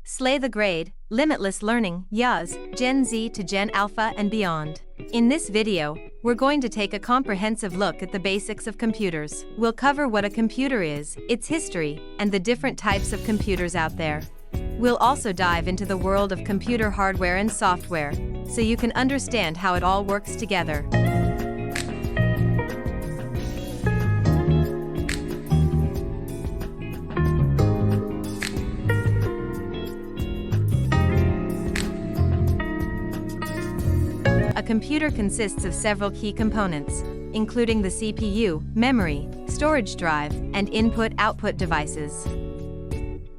Slay the Grade, Limitless Learning, YAS, Gen Z to Gen Alpha and beyond. In this video, we're going to take a comprehensive look at the basics of computers. We'll cover what a computer is, its history, and the different types of computers out there. We'll also dive into the world of computer hardware and software, so you can understand how it all works together. A computer consists of several key components, including the CPU, memory, storage drive, and input-output devices.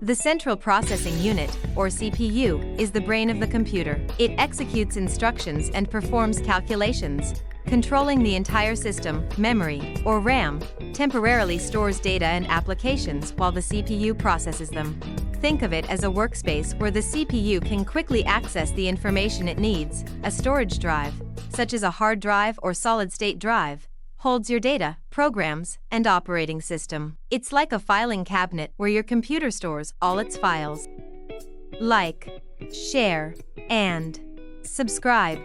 The Central Processing Unit, or CPU, is the brain of the computer. It executes instructions and performs calculations, controlling the entire system. Memory, or RAM, temporarily stores data and applications while the CPU processes them. Think of it as a workspace where the CPU can quickly access the information it needs. A storage drive, such as a hard drive or solid-state drive, holds your data, programs, and operating system. It's like a filing cabinet where your computer stores all its files. Like, share, and subscribe.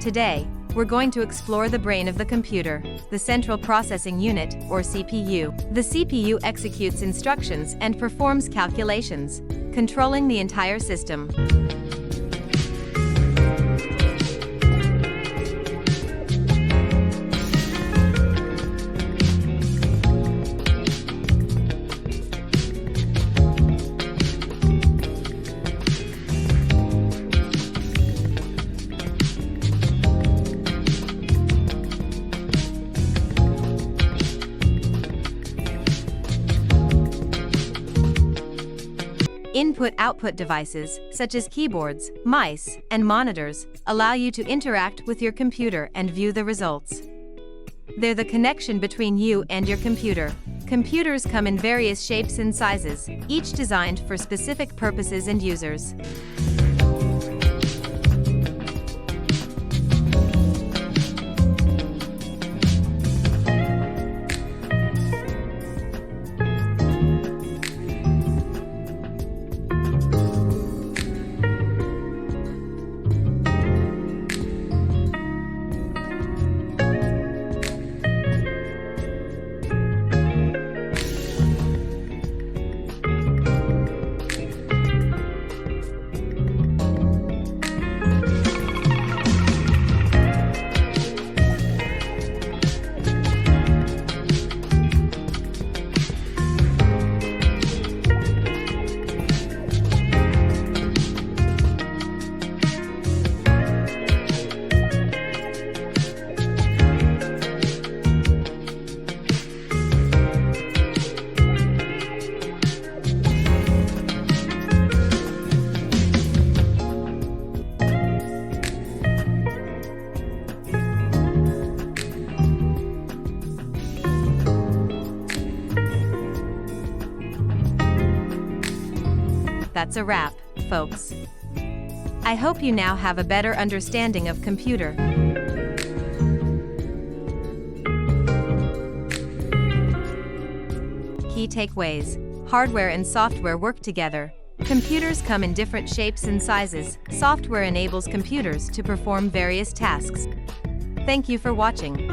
Today, we're going to explore the brain of the computer, the Central Processing Unit, or CPU. The CPU executes instructions and performs calculations, controlling the entire system. Input-output devices, such as keyboards, mice, and monitors, allow you to interact with your computer and view the results. They're the connection between you and your computer. Computers come in various shapes and sizes, each designed for specific purposes and users. That's a wrap, folks. I hope you now have a better understanding of computer. Key takeaways: hardware and software work together. Computers come in different shapes and sizes. Software enables computers to perform various tasks. Thank you for watching.